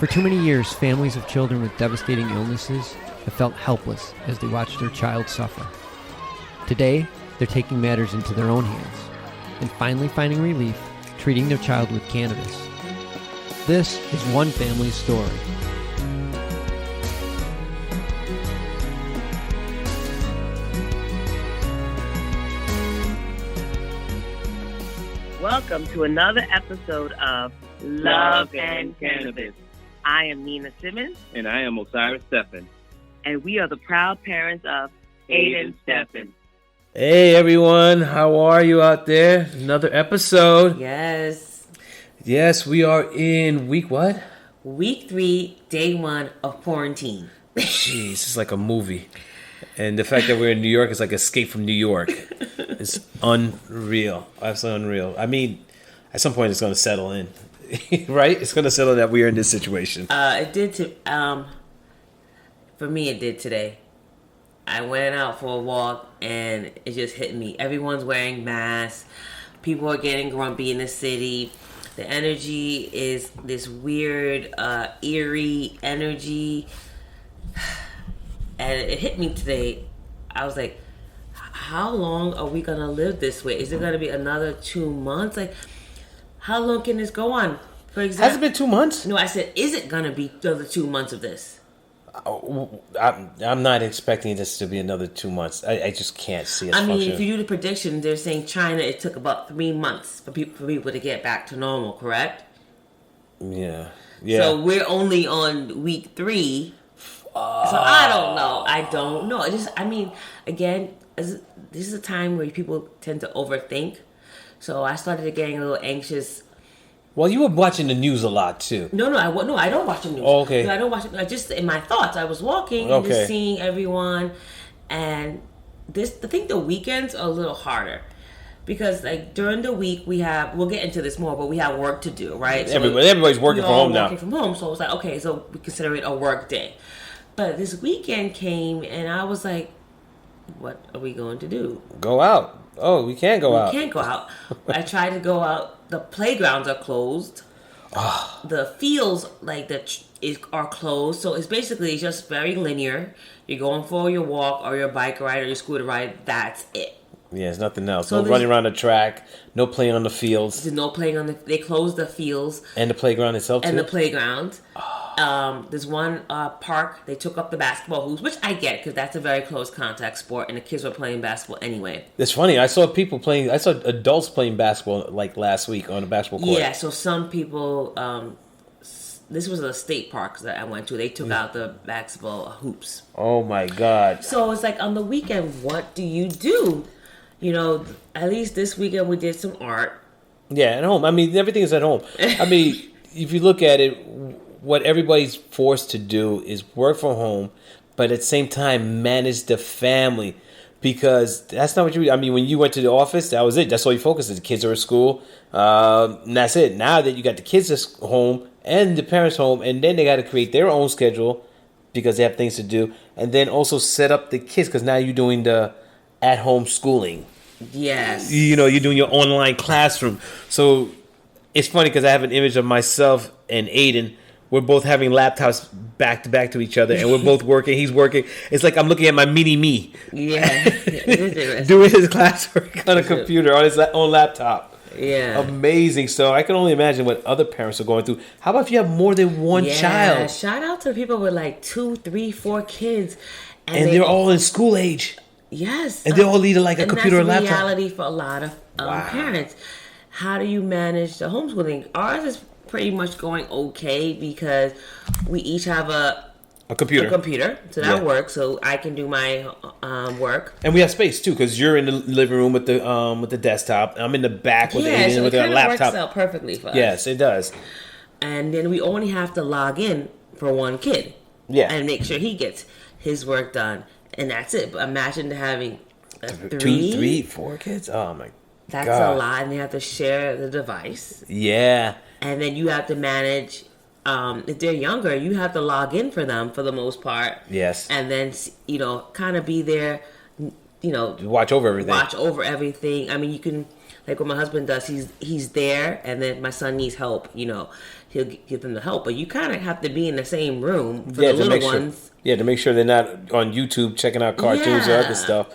For too many years, families of children with devastating illnesses have felt helpless as they watch their child suffer. Today, they're taking matters into their own hands and finally finding relief treating their child with cannabis. This is one family's story. Welcome to another episode of Love and Cannabis. I am Nina Simmons. And I am Osiris Steffen. And we are the proud parents of Aiden Steffen. Hey everyone, how are you out there? Another episode. Yes, we are in week what? Week 3, day 1 of quarantine. Jeez, it's like a movie. And the fact that we're in New York is like Escape from New York. It's unreal. Absolutely unreal. I mean, at some point it's going to settle in. Right? It's going to settle that we are in this situation. It did for me, it did today. I went out for a walk and it just hit me. Everyone's wearing masks. People are getting grumpy in the city. The energy is this weird, eerie energy. And it hit me today. I was like, how long are we going to live this way? Is it going to be another 2 months? Like, how long can this go on? For example, has it been 2 months? No, I said, is it going to be another 2 months of this? I'm not expecting this to be another 2 months. I just can't see it. I mean, if you do the prediction, they're saying China, it took about 3 months for people to get back to normal, correct? Yeah. So we're only on week 3. So I don't know. Again, this is a time where people tend to overthink. So I started getting a little anxious. Well, you were watching the news a lot too. No, I don't watch the news. Oh, okay. No, I don't watch it. I just in my thoughts, I was walking and just seeing everyone, and I think the weekends are a little harder. Because like during the week we'll get into this more, but we have work to do, right? So everybody's working from home now. Working from home, so it's like, okay, so we consider it a work day. But this weekend came, and I was like, what are we going to do? Go out. Oh, we can't go out. We can't go out. I tried to go out. The playgrounds are closed. The fields are closed. So it's basically just very linear. You're going for your walk or your bike ride or your scooter ride. That's it. Yeah, there's nothing else. So no running around the track. No playing on the fields. There's no playing on they closed the fields. And the playground itself too? And the playground. There's one park. They took up the basketball hoops, which I get because that's a very close contact sport, and the kids were playing basketball anyway. It's funny. I saw adults playing basketball like last week on a basketball court. Yeah, so some people. This was a state park that I went to. They took out the basketball hoops. Oh my God! So it's like on the weekend, what do you do? You know, at least this weekend we did some art. Yeah, at home. I mean, everything is at home. I mean, if you look at it, what everybody's forced to do is work from home, but at the same time manage the family, because that's not what you. I mean, when you went to the office, that was it. That's all you focused on. The kids are at school, and that's it. Now that you got the kids at home and the parents home, and then they got to create their own schedule because they have things to do, and then also set up the kids because now you're doing the at-home schooling. Yes. You know, you're doing your online classroom. So it's funny because I have an image of myself and Aiden. We're both having laptops back to back to each other, and we're both working. He's working. It's like I'm looking at my mini me. Yeah. Doing his classwork on a computer, on his own laptop. Yeah. Amazing. So I can only imagine what other parents are going through. How about if you have more than one child? Shout out to people with like 2, 3, 4 kids. And they're all in school age. Yes. And they all need a computer or laptop. That's reality for a lot of parents. How do you manage the homeschooling? Ours is pretty much going okay because we each have a computer. So that works. So I can do my work. And we have space too because you're in the living room with the desktop. I'm in the back with so with a laptop. Works out perfectly for us. Yes, it does. And then we only have to log in for one kid. Yeah. And make sure he gets his work done. And that's it. But imagine having 2, 3, 4 kids. Oh my God. That's a lot. And you have to share the device. Yeah. And then you have to manage. If they're younger, you have to log in for them for the most part. Yes. And then, kind of be there, watch over everything. I mean, you can like what my husband does, he's there, and then my son needs help, he'll give them the help. But you kind of have to be in the same room for the little ones. Yeah, to make sure they're not on YouTube checking out cartoons or other stuff.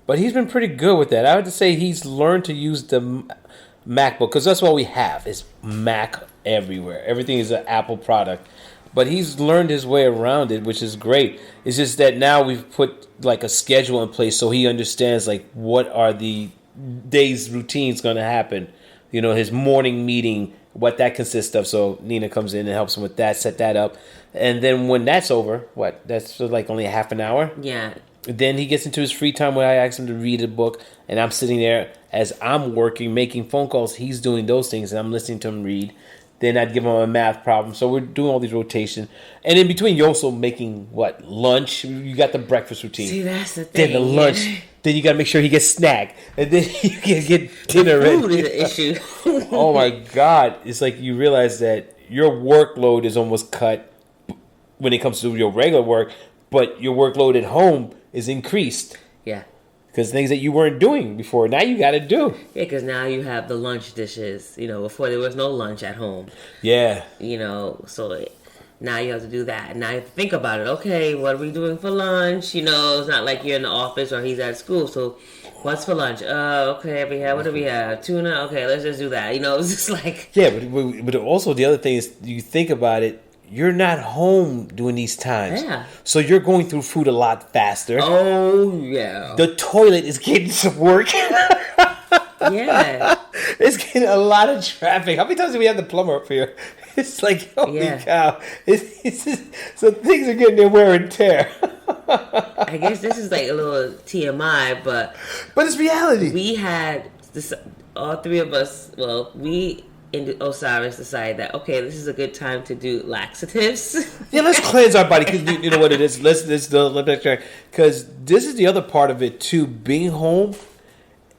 But he's been pretty good with that. I would just say he's learned to use the MacBook, because that's what we have, is Mac everywhere. Everything is an Apple product. But he's learned his way around it, which is great. It's just that now we've put like a schedule in place so he understands like what are the day's routines going to happen. His morning meeting, what that consists of. So Nina comes in and helps him with that, set that up. And then when that's over, that's like only a half an hour? Yeah. Then he gets into his free time where I ask him to read a book, and I'm sitting there as I'm working, making phone calls. He's doing those things, and I'm listening to him read. Then I'd give him a math problem. So we're doing all these rotations. And in between, you're also making, lunch? You got the breakfast routine. See, that's the thing. Then the lunch. Then you got to make sure he gets snack. And then you can get dinner ready. Food is an issue. Oh, my God. It's like you realize that your workload is almost cut when it comes to your regular work, but your workload at home is increased. Yeah. Because things that you weren't doing before, now you got to do. Yeah, because now you have the lunch dishes. Before there was no lunch at home. Yeah. So now you have to do that. And now you have to think about it. Okay, what are we doing for lunch? It's not like you're in the office or he's at school. So what's for lunch? Okay, what do we have? Tuna? Okay, let's just do that. It's just like... Yeah, but also the other thing is, you think about it, you're not home during these times. Yeah. So you're going through food a lot faster. Oh, yeah. The toilet is getting some work. Yeah. It's getting a lot of traffic. How many times do we have the plumber up here? It's like, holy cow. It's just, so things are getting their wear and tear. I guess this is like a little TMI, but it's reality. We had this, all three of us, we in Osiris decided that, okay, this is a good time to do laxatives. Yeah, let's cleanse our body, because you know what it is. Let's because this is the other part of it too. Being home,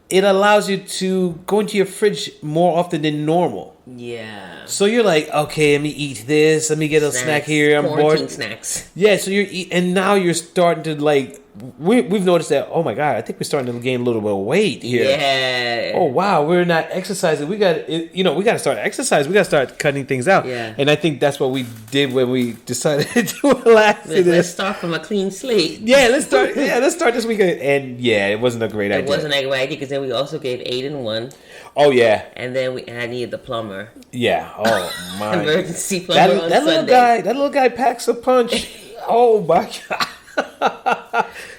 it allows you to go into your fridge more often than normal. Yeah. So you're like, okay, let me eat this. Let me get a snack here. I'm bored. Snacks. Yeah. So and now you're starting to like. We've noticed that. Oh my God, I think we're starting to gain a little bit of weight here. Yeah. Oh wow, we're not exercising. We got to start exercising. We got to start cutting things out. Yeah. And I think that's what we did when we decided to relax. Let's start from a clean slate. Yeah, let's start. Let's start this weekend. And yeah, it wasn't a great idea. It wasn't a great idea, because then we also gave Aiden one. Oh yeah. And then I needed the plumber. Yeah. Oh my. Emergency plumber on Sunday. That little guy packs a punch. Oh my God.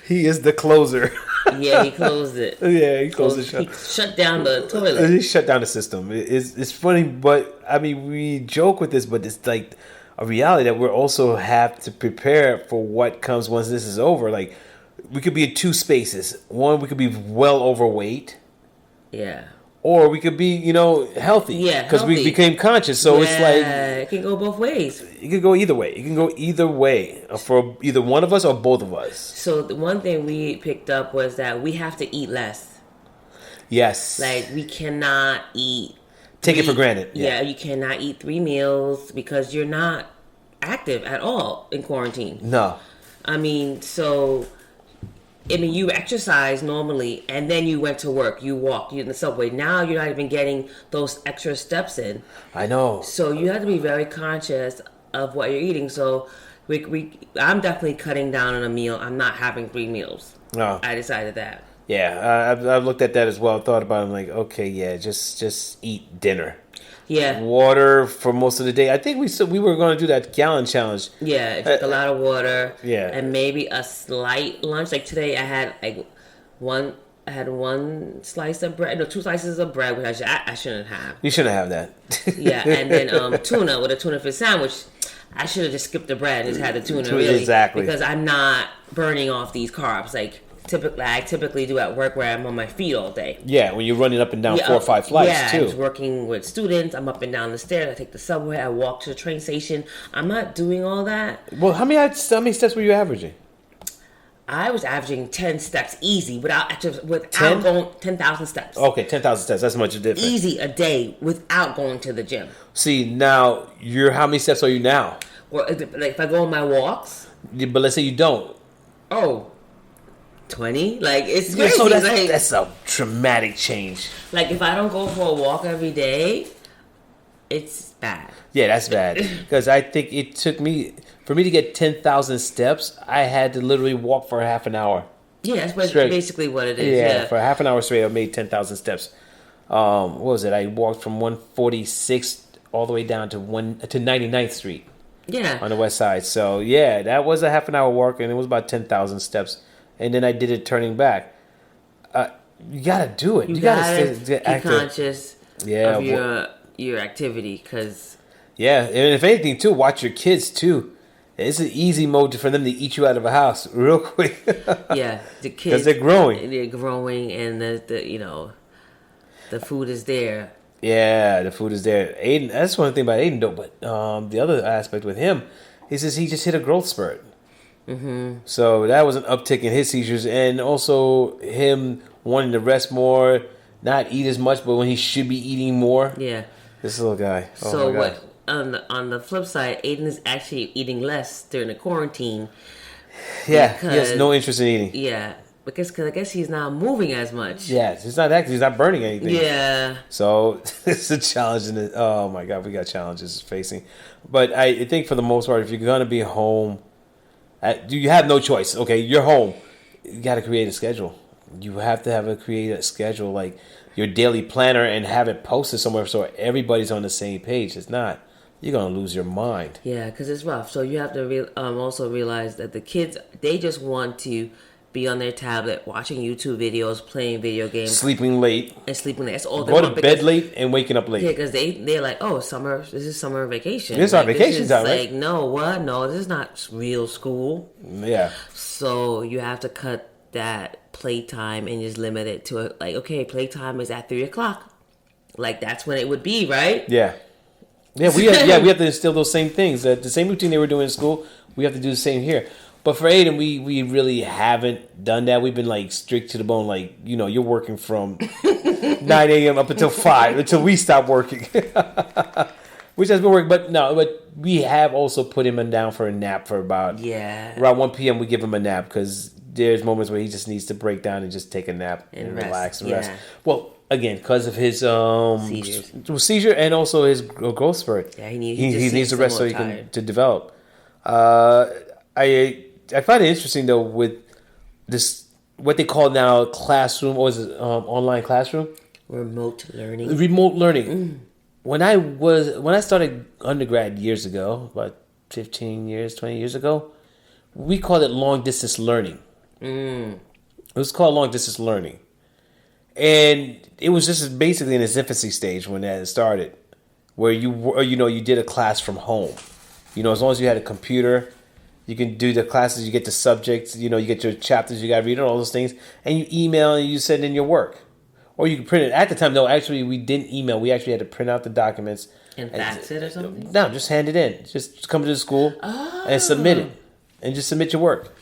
He is the closer. Yeah, he closed it. Yeah, he closed it. He shut down the toilet. He shut down the system. It's funny, but I mean, we joke with this, but it's like a reality that we also have to prepare for what comes once this is over. Like, we could be in two spaces. One, we could be well overweight. Yeah. Or we could be, healthy. Yeah, because we became conscious. So it's like, it can go both ways. It could go either way. It can go either way for either one of us or both of us. So the one thing we picked up was that we have to eat less. Yes. Like, we cannot eat. Take it for granted. Yeah, you cannot eat 3 meals because you're not active at all in quarantine. No. You exercise normally, and then you went to work. You walked. You in the subway. Now you're not even getting those extra steps in. I know. So you have to be very conscious of what you're eating. So I'm definitely cutting down on a meal. I'm not having 3 meals. No. I decided that. Yeah, I've looked at that as well. Thought about it. I'm like, okay, yeah, just eat dinner. Yeah. Water for most of the day. I think we were going to do that gallon challenge. Yeah, drink a lot of water. Yeah. And maybe a slight lunch. Like today I had one slice of bread. No, 2 slices of bread, which I shouldn't have. You shouldn't have that. Yeah, and then tuna with a tuna fish sandwich. I should have just skipped the bread and just had the tuna, really. Exactly. Because I'm not burning off these carbs. Like, I typically do at work where I'm on my feet all day. Yeah, when you're running up and down 4 or 5 flights, too. I was working with students. I'm up and down the stairs. I take the subway. I walk to the train station. I'm not doing all that. Well, how many steps were you averaging? I was averaging 10 steps easy without going 10,000 steps. Okay, 10,000 steps. That's much different. Easy a day without going to the gym. See, now, how many steps are you now? Well, like if I go on my walks. But let's say you don't. Oh. 20. Like, it's Yeah, crazy. so Like, that's a dramatic change. like, if I don't go for a walk every day, it's bad. Yeah, that's bad. Because I think it took me, for me to get 10,000 steps, I had to literally walk for half an hour. Yeah, that's Straight. basically what it is. Yeah, Yeah. for half an hour straight, I made 10,000 steps. What was it? I walked from 146th all the way down to 99th Street Yeah. on the west side. So, yeah, that was a half an hour walk, and it was about 10,000 steps. And then I did it turning back. You got to do it. You gotta stay be active. conscious Yeah, of your activity, because Yeah, and if anything, too, watch your kids, too. It's an easy mode for them to eat you out of a house real quick. yeah, the kids, Because they're growing. They're growing, and the food is there. Yeah, the food is there. Aiden, that's one thing about Aiden, though. But the other aspect with him is he just hit a growth spurt. Mm-hmm. So that was an uptick in his seizures, and also him wanting to rest more, not eat as much, but when he should be eating more. Yeah. This little guy. Oh So my God. what? On the flip side, Aiden is actually eating less during the quarantine. Yeah, he has because- no interest in eating. Yeah, because I guess he's not moving as much. Yeah, he's not active. He's not burning anything. Yeah. So it's a challenge. Oh my God, we got challenges facing. But I think for the most part, if you're going to be home, you have no choice. Okay, you're home. You got to create a schedule. You have to create a schedule, like your daily planner, and have it posted somewhere so everybody's on the same page. It's not, you're going to lose your mind. Yeah, because it's rough. So you have to also realize that the kids, they just want to be on their tablet, watching YouTube videos, playing video games, Sleeping late, and sleeping late. That's all they go want. to bed late, and waking up late. Yeah, because they're like, oh, summer. This is summer vacation. This is our Like, vacation is time, right? Like, no, what? No, this is not real school. Yeah. So you have to cut that playtime and just limit it to like, okay, playtime is at 3:00. Like, that's when it would be, right? Yeah. Yeah, we have to instill those same things. The same routine they were doing in school, we have to do the same here. But for Aiden, we really haven't done that. We've been like strict to the bone. Like, you're working from 9 a.m. up until 5 until we stop working, which has been working. But we have also put him down for a nap for around 1 p.m. We give him a nap because there's moments where he just needs to break down and just take a nap and relax and rest. Well, again, because of his seizure and also his growth spurt. Yeah, he needs to rest so he can to develop. I find it interesting though with this, what they call now classroom, or is it online classroom? Remote learning. Remote learning. When I started undergrad years ago, about 15 years, 20 years ago, we called it long distance learning. It was called long distance learning. And it was just basically in its infancy stage when that started, where you did a class from home. As long as you had a computer, you can do the classes, you get the subjects, you get your chapters, you got to read all those things, and you email and you send in your work. Or you can print it. At the time, no, actually, we didn't email. We actually had to print out the documents. And fax it or something? No, just hand it in. Just come to the school and submit it. And just submit your work.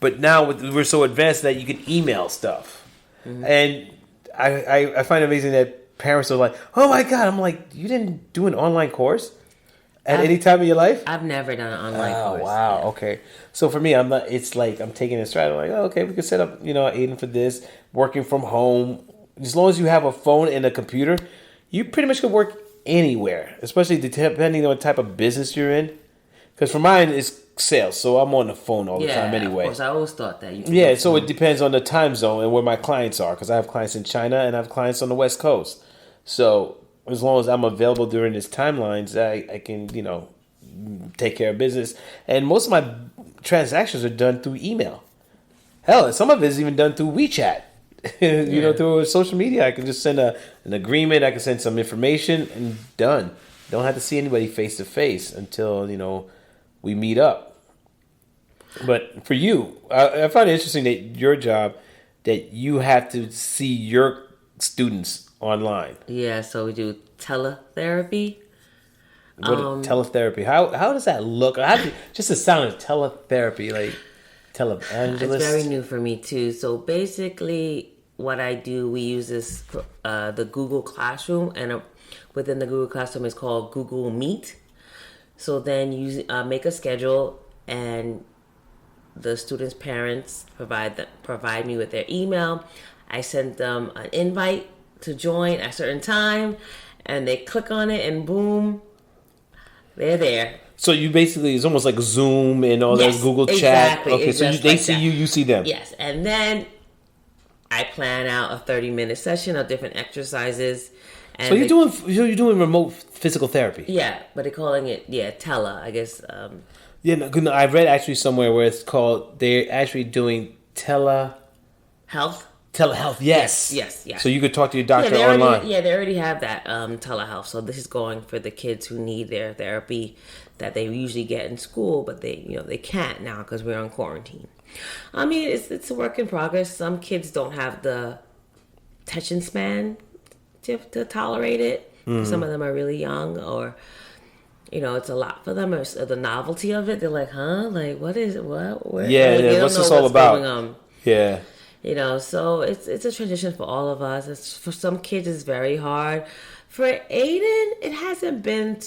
But now we're so advanced that you can email stuff. Mm-hmm. And I find it amazing that parents are like, oh my God. I'm like, you didn't do an online course at any time in your life? I've never done an online course. Oh, wow. Yeah. Okay. So for me, it's like I'm taking it straight. I'm like, oh, okay, we can set up, Aiden for this, working from home. As long as you have a phone and a computer, you pretty much can work anywhere, especially depending on what type of business you're in. Because for mine, it's sales, so I'm on the phone all the time anyway. Of course, I always thought that. So it depends on the time zone and where my clients are, because I have clients in China and I have clients on the West Coast. So as long as I'm available during these timelines, I can, take care of business. And most of my transactions are done through email. Hell, some of it is even done through WeChat. Through social media. I can just send an agreement. I can send some information and done. Don't have to see anybody face to face until, we meet up. But for you, I find it interesting that your job, that you have to see your students online. Yeah, so we do teletherapy. Teletherapy. How does that look? Just the sound of teletherapy, like televangelist. It's very new for me too. So basically, what I do, we use this the Google Classroom, and within the Google Classroom is called Google Meet. So then you make a schedule, and the students' parents provide me with their email. I send them an invite to join at a certain time, and they click on it, and boom, they're there. So you basically, it's almost like Zoom and all that Google chat. Exactly. Okay, so they see you, you see them. Yes, and then I plan out a 30-minute session of different exercises. And so you're doing remote physical therapy. Yeah, but they're calling it tele, I guess. Yeah, no, I read actually somewhere where it's called, they're actually doing health. Telehealth, yes. Yes. So you could talk to your doctor they online. They already have that telehealth. So this is going for the kids who need their therapy that they usually get in school, but they can't now because we're on quarantine. I mean, it's a work in progress. Some kids don't have the attention span to tolerate it. Mm-hmm. Some of them are really young, or it's a lot for them. Or the novelty of it, they're like, "Huh? Like, what is it? What? Where?" Yeah. What's this all about? Yeah. So it's a transition for all of us. For some kids, it's very hard. For Aiden, it hasn't been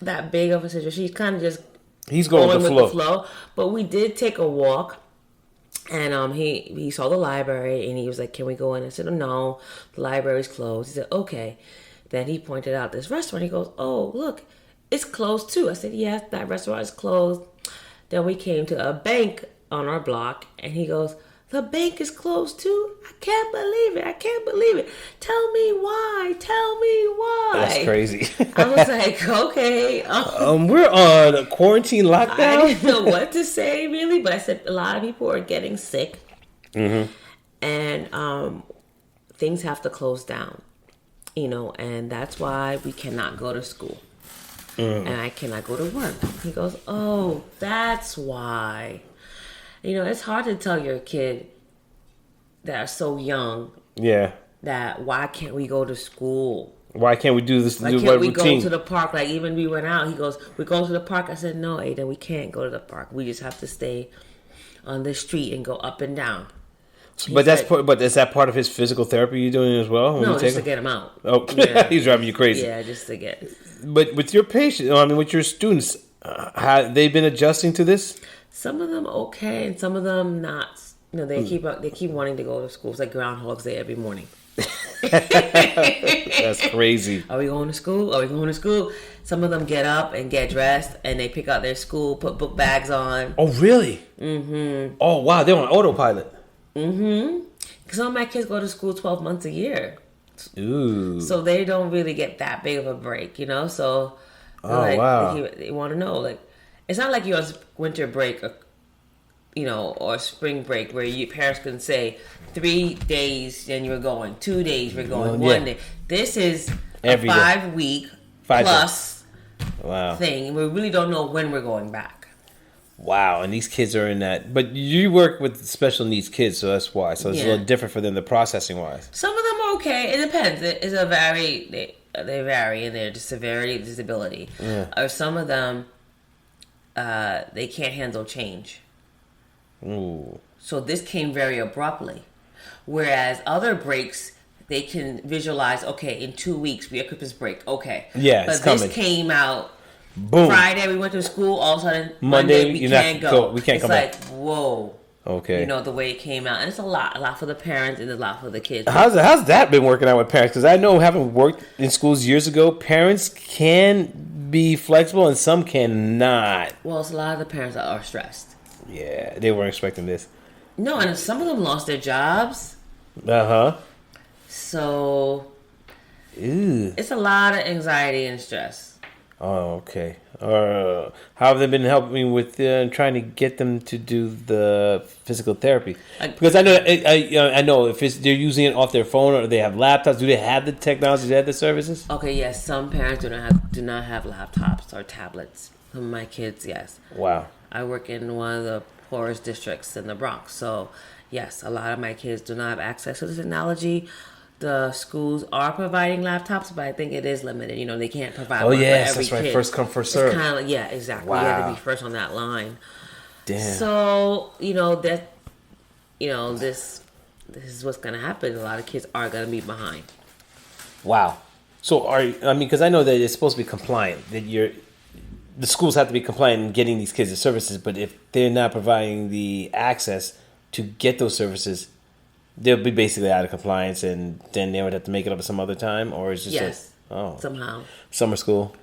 that big of a situation. He's kind of just he's going with the flow. But we did take a walk, and he saw the library, and he was like, "Can we go in?" I said, "Oh, no, the library's closed." He said, "Okay." Then he pointed out this restaurant. He goes, "Oh, look, it's closed too." I said, "Yes, that restaurant is closed." Then we came to a bank on our block, and he goes, "The bank is closed too? I can't believe it. Tell me why. That's crazy. I was like, okay. We're on a quarantine lockdown. I didn't know what to say, really. But I said a lot of people are getting sick. Mm-hmm. And things have to close down. And that's why we cannot go to school. And I cannot go to work. He goes, "Oh, that's why." It's hard to tell your kid that are so young. Yeah. That why can't we go to school? Why can't we do this? Why can't we go to the park? Like even we went out. He goes, "We're going to the park." I said, "No, Aiden, we can't go to the park. We just have to stay on the street and go up and down." But is that part of his physical therapy you're doing as well? No, just to get him out. Oh, yeah. He's driving you crazy. Yeah, just to get. But with your patients, with your students, have they been adjusting to this? Some of them okay, and some of them not. They keep wanting to go to school. It's like Groundhog's Day every morning. That's crazy. Are we going to school? Some of them get up and get dressed, and they pick out their school, put book bags on. Oh, really? Mm-hmm. Oh, wow. They're on autopilot. Mm-hmm. Because some of my kids go to school 12 months a year. Ooh. So they don't really get that big of a break, So, wow. They want to know, it's not like you're on winter break or spring break where your parents can say 3 days and you're going, 2 days we're going, 1 day. This is every a 5-week plus thing. We really don't know when we're going back. Wow, and these kids are in that. But you work with special needs kids, so that's why. So it's a little different for them, the processing wise. Some of them are okay. It depends. They vary in their severity, disability. Yeah. Or some of them, they can't handle change. Ooh. So this came very abruptly. Whereas other breaks, they can visualize, okay, in 2 weeks, we have Christmas break. Okay. Yeah, but this came out, boom. Friday, we went to school, all of a sudden, Monday we can't go. We can't come back. It's like, whoa. Okay. The way it came out. And it's a lot for the parents and a lot for the kids. How's that been working out with parents? Because I know, having worked in schools years ago, parents can be flexible and some cannot. Well, it's a lot of the parents that are stressed. Yeah, they weren't expecting this. No, and some of them lost their jobs. Uh-huh. So, ew. It's a lot of anxiety and stress. Oh, okay. How have they been helping with trying to get them to do the physical therapy? Because I know if they're using it off their phone or they have laptops. Do they have the technology? Do they have the services? Okay, yes. Some parents do not have laptops or tablets. Some of my kids, yes. Wow. I work in one of the poorest districts in the Bronx, so yes, a lot of my kids do not have access to the technology. The schools are providing laptops, but I think it is limited. They can't provide one for every kid. Right. First come, first serve. It's kind of exactly. Wow. You have to be first on that line. Damn. So this is what's going to happen. A lot of kids are going to be behind. Wow. So because I know that it's supposed to be compliant, that the schools have to be compliant in getting these kids the services, but if they're not providing the access to get those services, they'll be basically out of compliance, and then they would have to make it up at some other time, or it's just somehow summer school.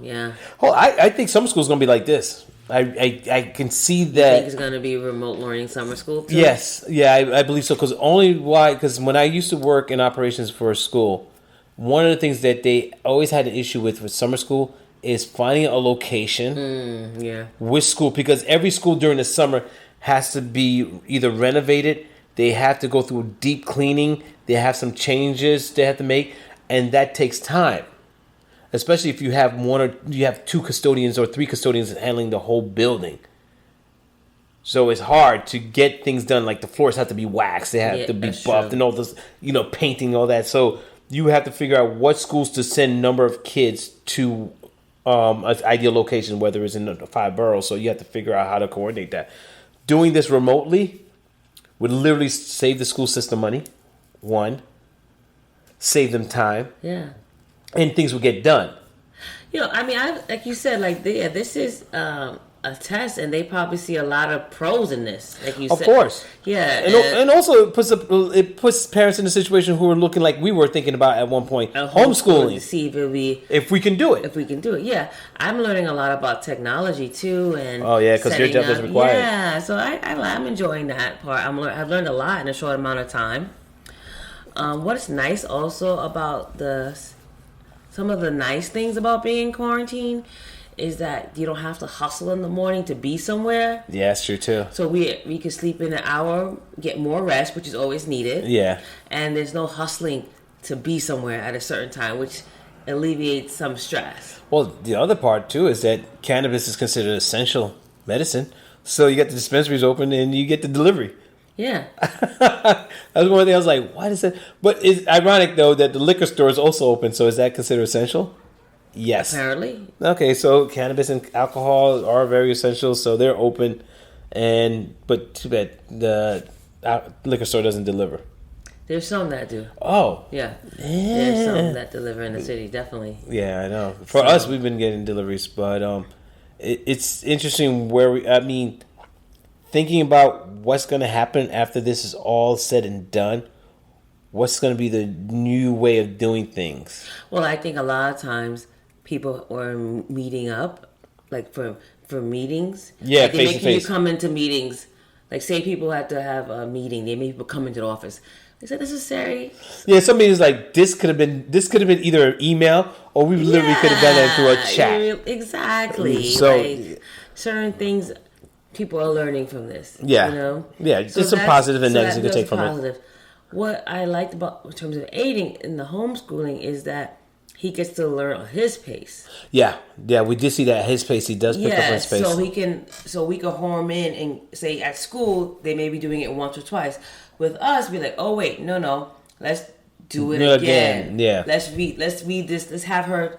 Yeah. Oh, I think summer school is going to be like this. I can see that. You think it's going to be remote learning summer school too? Yes, yeah, I believe so. Because when I used to work in operations for a school, one of the things that they always had an issue with summer school is finding a location with school, because every school during the summer has to be either renovated, they have to go through deep cleaning, they have some changes they have to make, and that takes time. Especially if you have two custodians or three custodians handling the whole building. So it's hard to get things done. Like the floors have to be waxed, they have to be buffed, and all this, painting, all that. So you have to figure out what schools to send number of kids to an ideal location, whether it's in the 5 boroughs. So you have to figure out how to coordinate that. Doing this remotely would literally save the school system money. One, save them time. Yeah. And things will get done. Like you said, this is a test, and they probably see a lot of pros in this. Like you said, of course, yeah, and also it puts parents in a situation who are looking like we were thinking about at one point, homeschooling. To see if we can do it. If we can do it, yeah. I'm learning a lot about technology too, and because your job is required. Yeah, so I'm enjoying that part. I've learned a lot in a short amount of time. What's nice also about some of the nice things about being in quarantine is that you don't have to hustle in the morning to be somewhere. Yeah, that's true too. So we can sleep in an hour, get more rest, which is always needed. Yeah. And there's no hustling to be somewhere at a certain time, which alleviates some stress. Well, the other part too is that cannabis is considered essential medicine. So you get the dispensaries open and you get the delivery. Yeah. That was one thing I was like, what is it? But it's ironic, though, that the liquor store is also open. So is that considered essential? Yes. Apparently. Okay, so cannabis and alcohol are very essential. So they're open. But too bad the liquor store doesn't deliver. There's some that do. Oh. Yeah. There's some that deliver in the city, definitely. Yeah, I know. For us, we've been getting deliveries. But it's interesting thinking about what's going to happen after this is all said and done, what's going to be the new way of doing things? Well, I think a lot of times people are meeting up, like for meetings. Yeah, like face to face. You come into meetings. Like, say people had to have a meeting, they make people come into the office. Is that necessary? Yeah, some meetings like this could have been either an email or we literally could have done that through a chat. Exactly. So certain things. People are learning from this. Yeah. Yeah, there's some positive and negatives you can take from it. What I liked about, in terms of aiding in the homeschooling, is that he gets to learn at his pace. Yeah, we did see that at his pace. He does pick up his pace. So we can home in and say at school, they may be doing it once or twice. With us, be like, oh, wait, no, let's do it again. Yeah. Let's read this, let's have her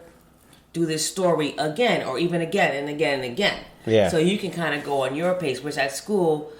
do this story again, or even again and again and again. Yeah. So you can kind of go on your pace, which at school,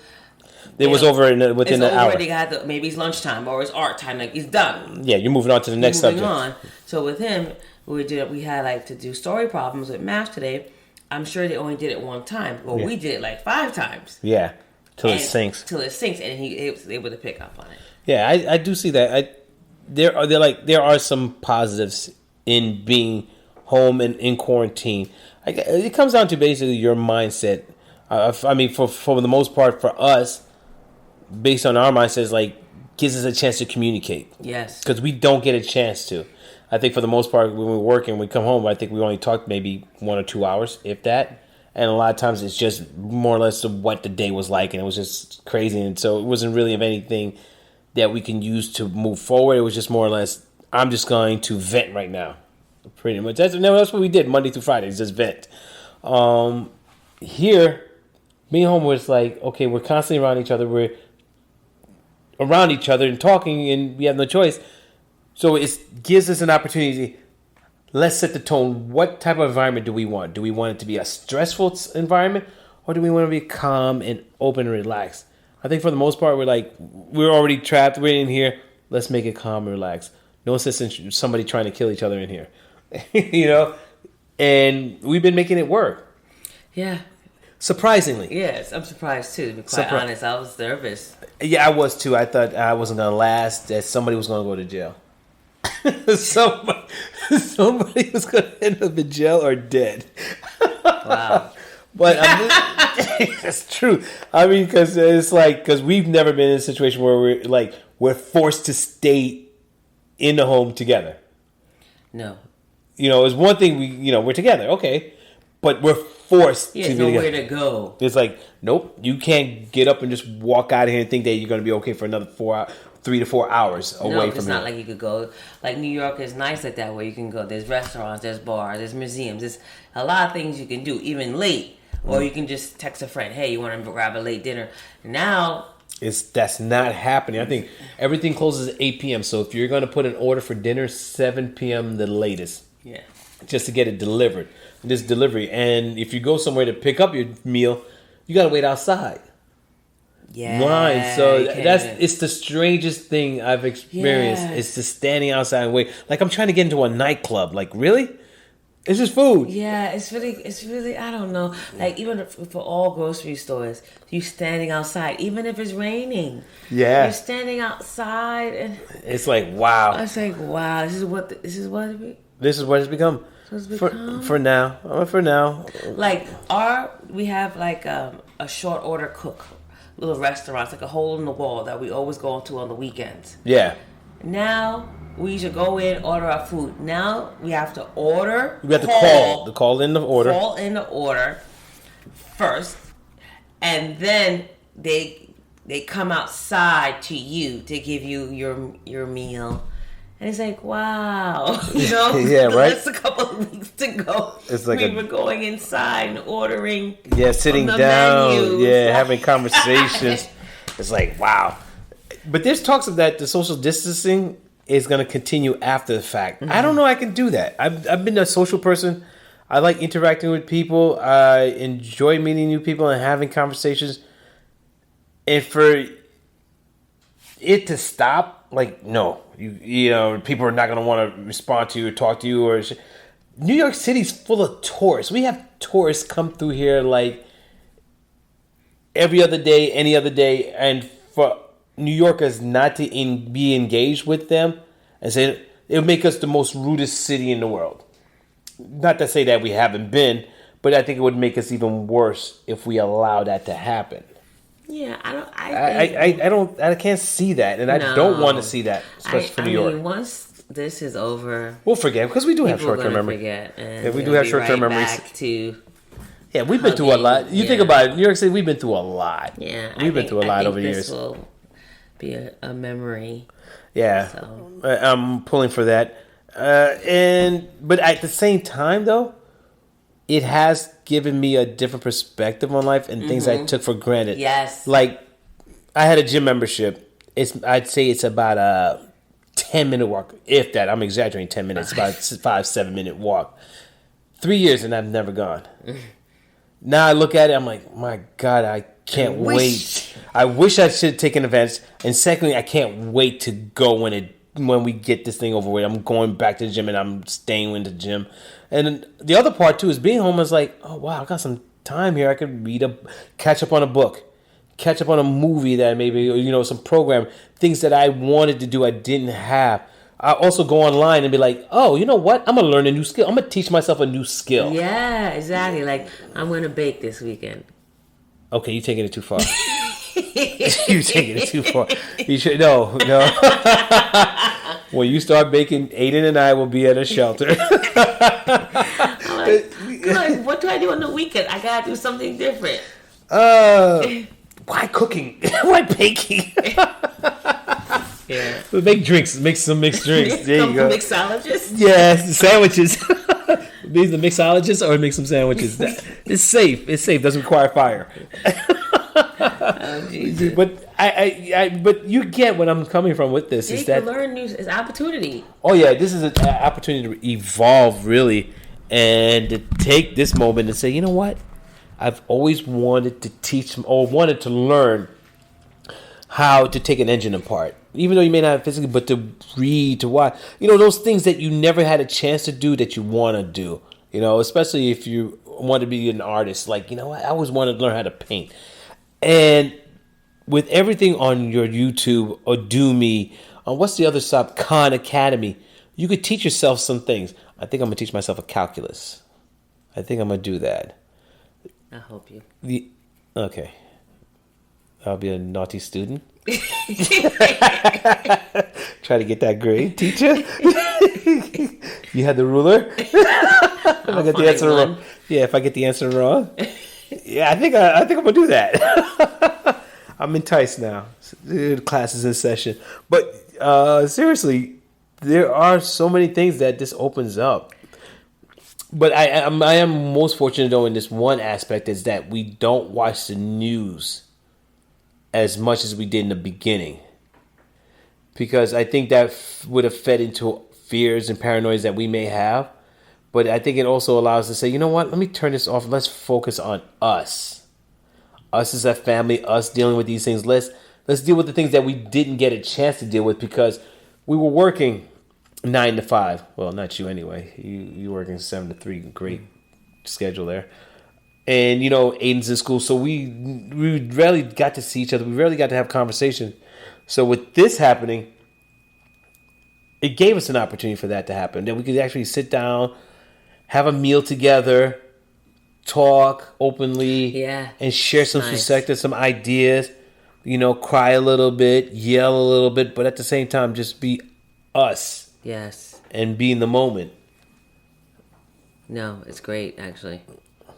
it was over within an hour. They got maybe it's lunchtime or it's art time. Like, it's done. Yeah, you're moving on to the next subject. So with him, we had to do story problems with math today. I'm sure they only did it one time. Well, we did it like 5 times. Yeah, till it sinks. And he was able to pick up on it. Yeah, I do see that. There are some positives in being home and in quarantine. It comes down to basically your mindset. For the most part, for us, based on our mindset, gives us a chance to communicate. Yes. Because we don't get a chance to. I think for the most part, when we work and we come home, I think we only talk maybe 1 or 2 hours, if that. And a lot of times it's just more or less of what the day was like, and it was just crazy. And so it wasn't really of anything that we can use to move forward. It was just more or less, I'm just going to vent right now. Pretty much. That's what we did Monday through Friday, just vent. Here, being home was like, okay, we're constantly around each other. We're around each other and talking, and we have no choice. So it gives us an opportunity. Let's set the tone. What type of environment do we want? Do we want it to be a stressful environment, or do we want to be calm and open and relaxed? I think for the most part, we're already trapped. We're in here. Let's make it calm and relaxed. No sense in somebody trying to kill each other in here. And we've been making it work. Yeah. Surprisingly. Yes, I'm surprised too, to be quite honest. I was nervous. Yeah, I was too. I thought I wasn't going to last, that somebody was going to go to jail. somebody was going to end up in jail or dead. Wow. But that's true. I mean, because we've never been in a situation where we're forced to stay in the home together. No. It's one thing we're together, okay, but we're forced to be together. Nowhere to go. It's like, nope, you can't get up and just walk out of here and think that you're going to be okay for another 3 to 4 hours away from here. It's not like you could go. Like New York is nice like that, where you can go. There's restaurants, there's bars, there's museums. There's a lot of things you can do, even late. Or you can just text a friend, hey, you want to grab a late dinner? Now, that's not happening. I think everything closes at 8 p.m. So if you're going to put an order for dinner, 7 p.m. the latest. Yeah. Just to get it delivered. This delivery. And if you go somewhere to pick up your meal, you got to wait outside. Yeah. Line. So it's the strangest thing I've experienced. Yes. It's just standing outside and wait. Like I'm trying to get into a nightclub. Like, really? It's just food. Yeah, it's really, I don't know. Like, even for all grocery stores, you standing outside, even if it's raining. Yeah. You're standing outside. And it's like, wow. It's like, wow, this is what it's become. For now. For now. Like, we have like a short order cook, little restaurants, like a hole in the wall that we always go to on the weekends. Yeah. Now, we should go in, order our food. Now, we have to order. We have to call in the order. Call in the order first. And then they come outside to you to give you your meal. And it's like, wow. Yeah, right? That's a couple of weeks to go. It's like we were going inside and ordering. Yeah, sitting down. Menus. Yeah, having conversations. It's like, wow. But there's talks of that the social distancing is going to continue after the fact. Mm-hmm. I don't know I can do that. I've been a social person. I like interacting with people. I enjoy meeting new people and having conversations. And for it to stop, like, no. People are not going to want to respond to you or talk to you. Or New York City's full of tourists. We have tourists come through here like every other day, any other day. And for New Yorkers not to be engaged with them and say it would make us the most rudest city in the world. Not to say that we haven't been, but I think it would make us even worse if we allow that to happen. Yeah, I can't see that, and I don't want to see that, especially for New York. Once this is over, we'll forget because we do have short-term memory. Yeah, we do have short-term memories. Yeah, we've been through a lot. You think about it, New York City, we've been through a lot. Yeah, we've been through a lot over the years. This will be a memory. Yeah, so. I'm pulling for that, but at the same time, though, it has given me a different perspective on life and things I took for granted. Yes, like I had a gym membership. I'd say it's about a 10-minute walk, if that. I'm exaggerating. 10 minutes, about a 5-7 minute walk. 3 years and I've never gone. Now I look at it, I'm like, my God, I can't wait. I wish I should have taken advantage. And secondly, I can't wait to go when we get this thing over with. I'm going back to the gym and I'm staying in the gym. And the other part too is being home is like, oh wow, I got some time here. I could catch up on a book, catch up on a movie that maybe, some program, things that I wanted to do I didn't have. I also go online and be like, oh, you know what? I'm going to learn a new skill. I'm going to teach myself a new skill. Yeah, exactly. Like, I'm going to bake this weekend. Okay, you're taking it too far. You're taking it too far. You should, no. When you start baking, Aiden and I will be at a shelter. I'm like, good, what do I do on the weekend? I got to do something different. Why cooking? Why baking? Yeah. Make drinks. Make some mixed drinks. There you go. Mixologists? Yes, sandwiches. Be the mixologist or make some sandwiches. It's safe. It's safe. Doesn't require fire. Oh, Jesus. But you get what I'm coming from with this. Yeah, is that learn new? It's opportunity. Oh yeah, this is an opportunity to evolve really, and to take this moment and say, you know what, I've always wanted to teach or wanted to learn how to take an engine apart. Even though you may not have physically, but to read, to watch, those things that you never had a chance to do that you want to do. especially if you want to be an artist. Like, I always wanted to learn how to paint. And with everything on your YouTube, or Udemy, what's the other side? Khan Academy. You could teach yourself some things. I think I'm going to teach myself a calculus. I think I'm going to do that. I hope you. Okay. I'll be a naughty student. Try to get that grade, teacher. You had the ruler? If I get the answer wrong. Yeah, if I get the answer wrong. Yeah, I think I'm going to do that. I'm enticed now. Class is in session. But seriously, there are so many things that this opens up. But I am most fortunate, though, in this one aspect is that we don't watch the news as much as we did in the beginning. Because I think that would have fed into fears and paranoias that we may have. But I think it also allows us to say, you know what, let me turn this off. Let's focus on us. Us as a family, us dealing with these things. Let's deal with the things that we didn't get a chance to deal with because we were working 9 to 5. Well, not you anyway. You working 7 to 3. Great schedule there. And, Aiden's in school. So we rarely got to see each other. We rarely got to have conversation. So with this happening, it gave us an opportunity for that to happen. That we could actually sit down, have a meal together, talk openly, and share some perspectives, some ideas, cry a little bit, yell a little bit, but at the same time, just be us. Yes. And be in the moment. No, it's great, actually.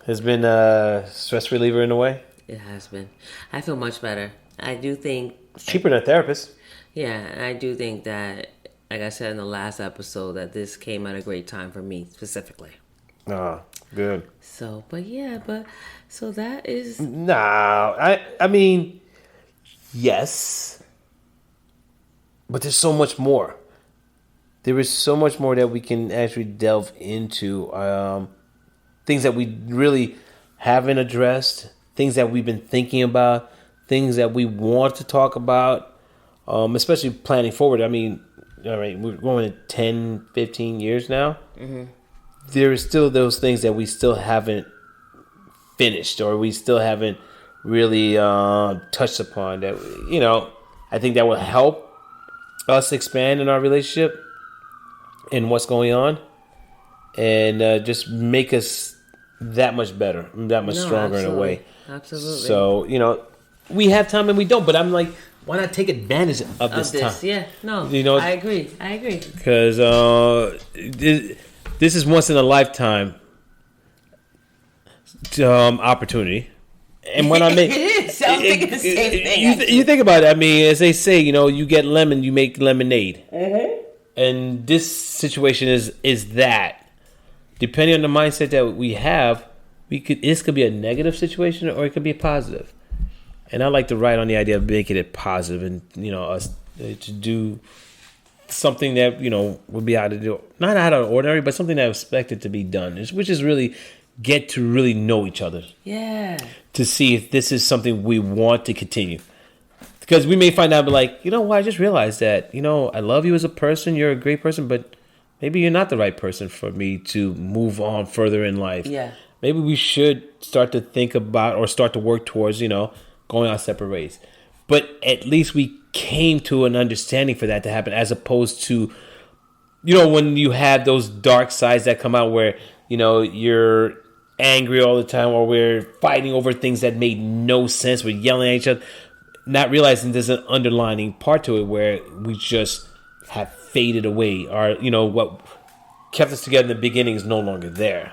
Has been a stress reliever in a way? It has been. I feel much better. I do think... It's cheaper than a therapist. Yeah, and I do think that, like I said in the last episode, that this came at a great time for me, specifically. Oh, good. So, so that is... No, I mean, yes. But there's so much more. There is so much more that we can actually delve into. Things that we really haven't addressed. Things that we've been thinking about. Things that we want to talk about. Especially planning forward. I mean, all right, we're going to 10, 15 years now. Mm-hmm. There is still those things that we still haven't finished. Or we still haven't really touched upon. That, I think that will help us expand in our relationship. And what's going on, and just make us that much better, that much stronger in a way. Absolutely. So, we have time and we don't, but I'm like, why not take advantage of this time? Yeah, no, I agree. Because this is once in a lifetime opportunity. And when I make it is, I'm thinking the same thing. You think about it. I mean, as they say, you get lemon, you make lemonade. Mm-hmm. And this situation is that, depending on the mindset that we have, this could be a negative situation or it could be a positive. And I like to write on the idea of making it positive and, us to do something that, would be not out of the ordinary, but something that was expected to be done, which is really get to really know each other. Yeah. To see if this is something we want to continue. Because we may find out, like, I just realized that, I love you as a person. You're a great person, but maybe you're not the right person for me to move on further in life. Yeah. Maybe we should start to think about or start to work towards, going our separate ways. But at least we came to an understanding for that to happen, as opposed to, when you have those dark sides that come out where, you're angry all the time, or we're fighting over things that made no sense. We're yelling at each other. Not realizing there's an underlining part to it where we just have faded away. Or, what kept us together in the beginning is no longer there.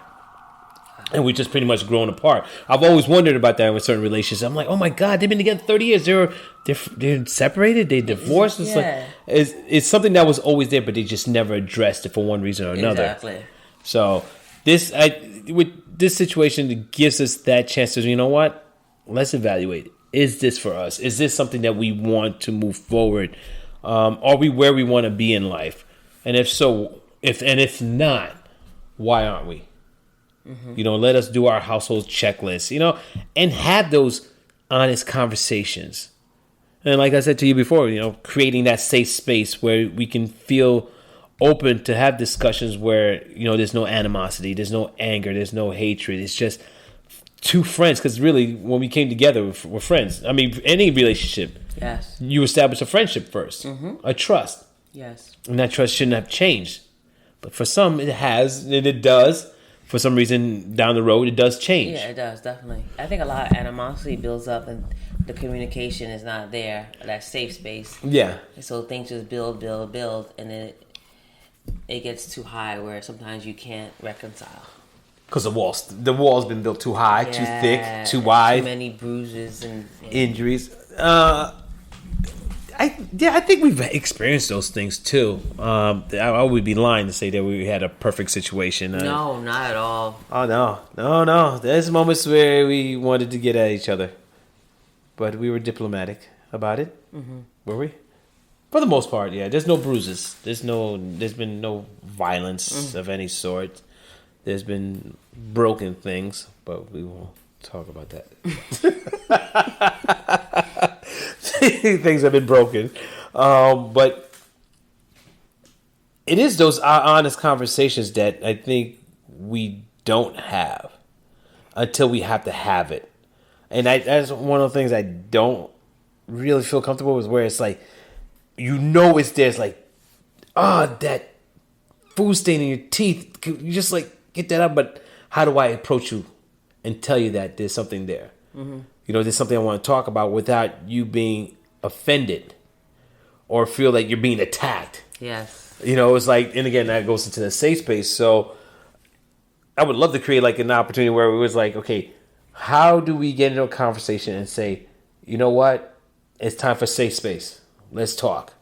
And we just pretty much grown apart. I've always wondered about that with certain relationships. I'm like, oh my God, they've been together 30 years. They're separated. They divorced. Yeah. It's something that was always there, but they just never addressed it for one reason or another. Exactly. So with this situation, it gives us that chance to, what? Let's evaluate it. Is this for us? Is this something that we want to move forward? Are we where we want to be in life? And if so, if not, why aren't we? Mm-hmm. Let us do our household checklist, and have those honest conversations. And like I said to you before, creating that safe space where we can feel open to have discussions where, there's no animosity, there's no anger, there's no hatred. It's just two friends, because really, when we came together, we're friends. I mean, any relationship, Yes. you establish a friendship first, a trust. Yes. And that trust shouldn't have changed. But for some, it has, and it does. For some reason, down the road, it does change. Yeah, it does, definitely. I think a lot of animosity builds up and the communication is not there, that safe space. Yeah. And so things just build, and then it gets too high where sometimes you can't reconcile. Because the wall's been built too high, too thick, too wide. Too many bruises and injuries. I think we've experienced those things too. I would be lying to say that we had a perfect situation. No, not at all. Oh no. There's moments where we wanted to get at each other, but we were diplomatic about it. Were we? For the most part, yeah. There's no bruises. There's been no violence of any sort. There's been broken things, but we won't talk about that. Things have been broken. But it is those honest conversations that I think we don't have until we have to have it. And that's one of the things I don't really feel comfortable with, where it's like, it's there. It's like, that food stain in your teeth. You just like, get that up, but how do I approach you and tell you that there's something there? There's something I want to talk about without you being offended or feel like you're being attacked. Yes. It's like, and again, that goes into the safe space. So I would love to create like an opportunity where it was like, okay, how do we get into a conversation and say, you know what? It's time for safe space. Let's talk.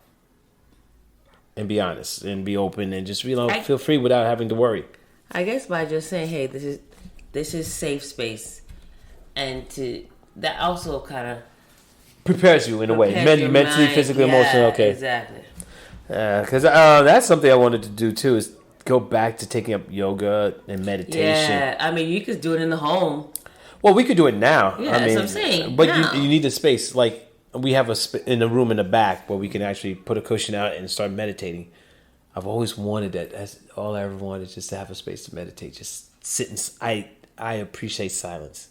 And be honest and be open and just, feel free without having to worry. I guess by just saying, hey, this is safe space, and that also kind of prepares you in a way, mentally, mind. physically, emotionally. Okay, exactly. Because that's something I wanted to do too, is go back to taking up yoga and meditation. Yeah, I mean, you could do it in the home. Well, we could do it now. Yeah, that's what I'm saying. But now. you need the space. Like, we have in a room in the back where we can actually put a cushion out and start meditating. I've always wanted that. That's all I ever wanted, just to have a space to meditate. Just sit and I appreciate silence.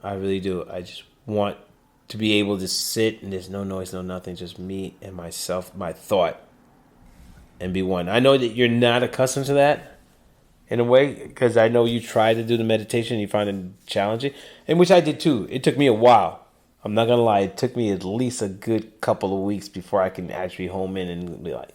I really do. I just want to be able to sit and there's no noise, no nothing, just me and myself, my thought, and be one. I know that you're not accustomed to that in a way, because I know you try to do the meditation and you find it challenging, and which I did too. It took me a while. I'm not going to lie. It took me at least a good couple of weeks before I can actually home in and be like,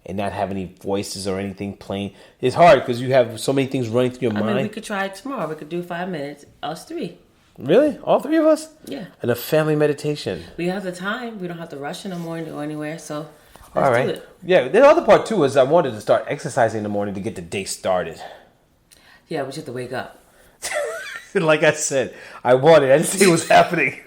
and not have any voices or anything playing. It's hard because you have so many things running through your mind. I mean, we could try it tomorrow. We could do 5 minutes, us three. Really? All three of us? Yeah. And a family meditation. We have the time. We don't have to rush in the morning to go anywhere. So let's do it. Yeah. The other part too is I wanted to start exercising in the morning to get the day started. Yeah, we just have to wake up. Like I said, I didn't see what was happening.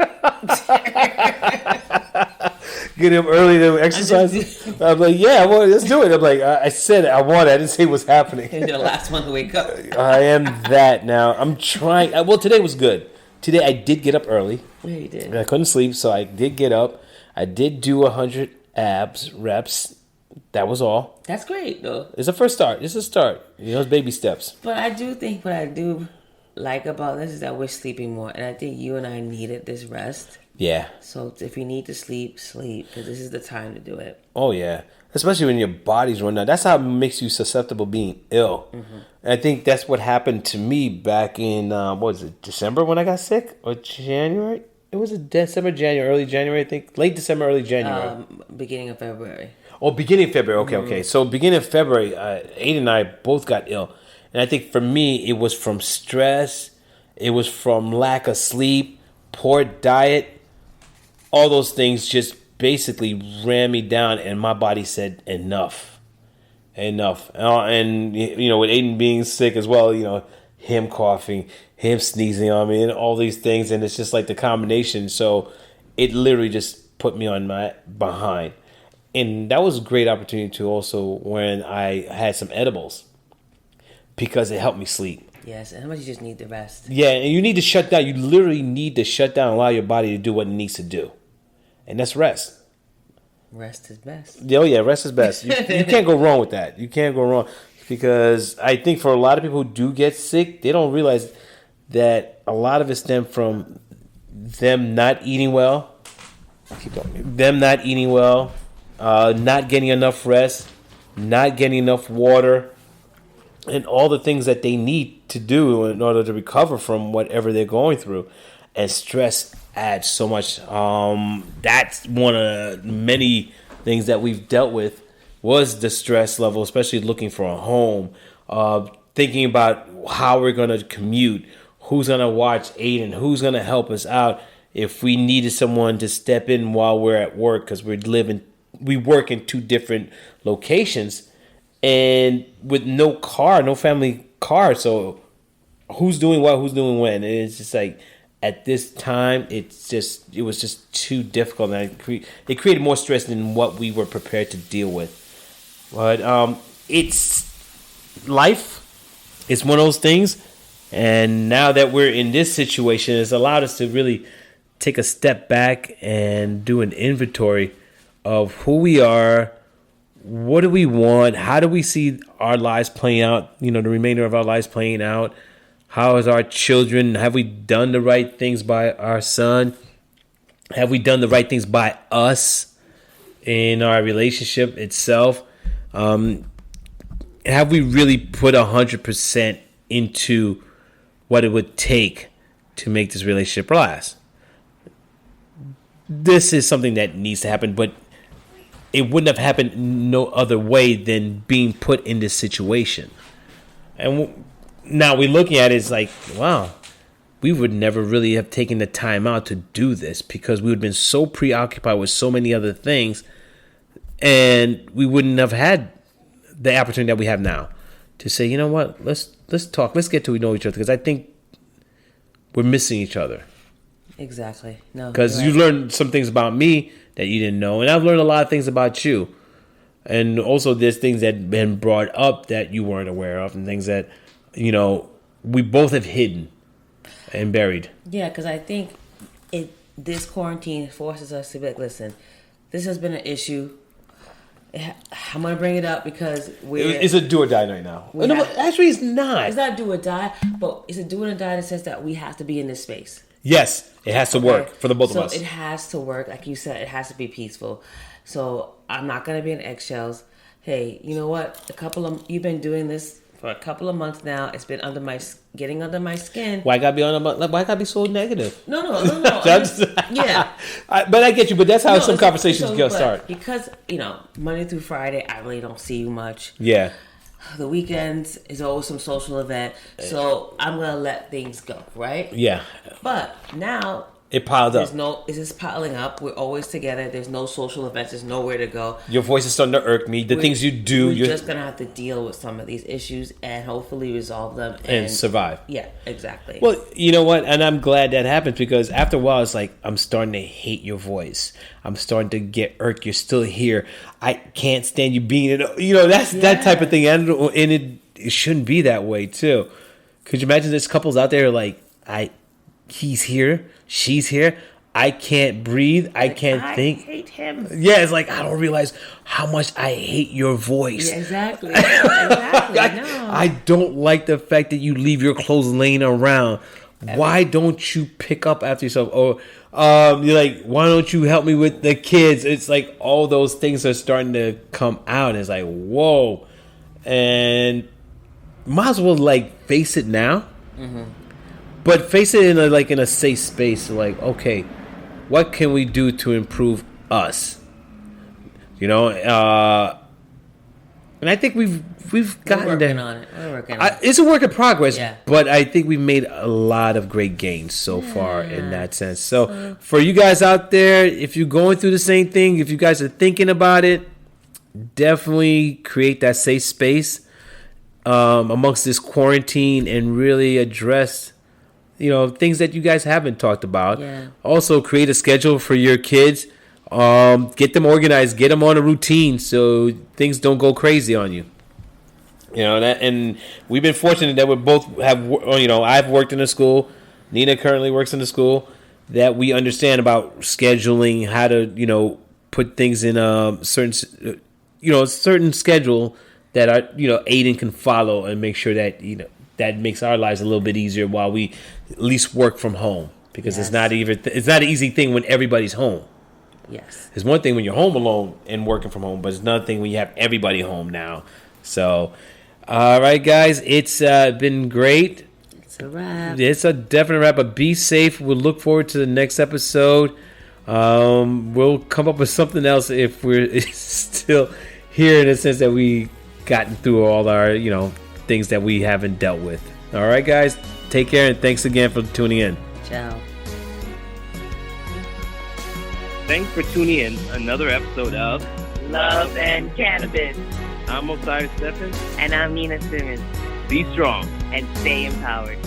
Get him early to exercise. I'm like, yeah, let's do it. I'm like, I said I didn't say what's happening. You're the last one to wake up. I am that now. I'm trying. Well, today was good. Today I did get up early. Yeah, you did. And I couldn't sleep, so I did get up. I did do 100 abs reps. That was all. That's great, though. It's a first start. It's a start. It's baby steps. But I do think what I do like about this is that we're sleeping more. And I think you and I needed this rest. Yeah. So if you need to sleep, because this is the time to do it. Oh, yeah. Especially when your body's run out. That's how it makes you susceptible being ill. And I think that's what happened to me back in, December when I got sick? Or January? It was December, January, early January, I think. Late December, early January. Beginning of February. Oh, beginning of February. Okay. So beginning of February, Aiden and I both got ill. And I think for me, it was from stress. It was from lack of sleep, poor diet. All those things just basically ran me down, and my body said enough. And with Aiden being sick as well, him coughing, him sneezing on me, and all these things, and it's just like the combination. So it literally just put me on my behind. And that was a great opportunity to also when I had some edibles, because it helped me sleep. Yes, and how much you just need the rest. Yeah, and you need to shut down. You literally need to shut down and allow your body to do what it needs to do. And that's rest. Rest is best. Oh yeah, rest is best. You can't go wrong with that. You can't go wrong, because I think for a lot of people who do get sick, they don't realize that a lot of it stems from them not eating well. Them not eating well, not getting enough rest, not getting enough water, and all the things that they need to do in order to recover from whatever they're going through. And stress adds so much. That's one of many things that we've dealt with, was the stress level, especially looking for a home, thinking about how we're going to commute, who's going to watch Aiden, who's going to help us out if we needed someone to step in while we're at work, because we work in 2 different locations, and with no car, no family car. So who's doing what, who's doing when? And it's just like, at this time, it was just too difficult, and it created more stress than what we were prepared to deal with. But it's life. It's one of those things. And now that we're in this situation, it's allowed us to really take a step back and do an inventory of who we are, what do we want, how do we see our lives playing out, the remainder of our lives playing out. How is our children? Have we done the right things by our son? Have we done the right things by us in our relationship itself? Have we really put 100% into what it would take to make this relationship last? This is something that needs to happen, but it wouldn't have happened no other way than being put in this situation. And now we're looking at it, it's like, wow, we would never really have taken the time out to do this, because we would have been so preoccupied with so many other things, and we wouldn't have had the opportunity that we have now to say, you know what, let's talk, let's get to know each other, because I think we're missing each other. Exactly. No, because you learned some things about me that you didn't know, and I've learned a lot of things about you, and also there's things that have been brought up that you weren't aware of, and things that we both have hidden and buried. Yeah, because I think this quarantine forces us to be like, listen, this has been an issue. I'm going to bring it up because it's a do or die right now. No, actually, it's not. It's not do or die, but it's a do or die in the sense that we have to be in this space. Yes, it has to work for the both of us. So it has to work. Like you said, it has to be peaceful. So I'm not going to be in eggshells. Hey, you know what? You've been doing this for a couple of months now. It's been getting under my skin. Why gotta be so negative? No. Yeah. But I get you. But that's how some conversations start. Because Monday through Friday, I really don't see you much. Yeah. The weekends is always some social event, so I'm gonna let things go, right? Yeah. But now it piled up. It's just piling up. We're always together. There's no social events. There's nowhere to go. Your voice is starting to irk me. The things you do, you're just gonna have to deal with some of these issues and hopefully resolve them and survive. Yeah, exactly. Well, you know what? And I'm glad that happens, because after a while, it's like I'm starting to hate your voice. I'm starting to get irked. You're still here. I can't stand you being, that type of thing. And it shouldn't be that way too. Could you imagine there's couples out there like, he's here, she's here, I can't breathe, I can't think. I hate him. Yeah, it's like, I don't realize how much I hate your voice. Yeah, exactly. I don't like the fact that you leave your clothes laying around. Why don't you pick up after yourself? Or you're like, why don't you help me with the kids? It's like all those things are starting to come out. And it's like, whoa. And might as well face it now. Mm-hmm. But face it in a safe space. Like, okay, what can we do to improve us? And I think we've gotten there. We're working on it. It's a work in progress, but I think we've made a lot of great gains so far in that sense. So for you guys out there, if you're going through the same thing, if you guys are thinking about it, definitely create that safe space amongst this quarantine and really address things that you guys haven't talked about. Yeah. Also, create a schedule for your kids. Get them organized. Get them on a routine so things don't go crazy on you. And we've been fortunate that we both have. I've worked in a school. Nina currently works in the school. That we understand about scheduling, how to put things in certain schedule that Aiden can follow and make sure that that makes our lives a little bit easier while we at least work from home, because it's not an easy thing when everybody's home. Yes. It's one thing when you're home alone and working from home, but it's another thing when you have everybody home now. So, all right, guys, it's been great. It's a wrap. It's a definite wrap, but be safe. We'll look forward to the next episode. We'll come up with something else if we're still here, in the sense that we gotten through all our, things that we haven't dealt with. All right, guys, take care, and thanks again for tuning in. Ciao. Thanks for tuning in another episode of Love and Cannabis. I'm Osiris Stephan. And I'm Nina Simmons. Be strong. And stay empowered.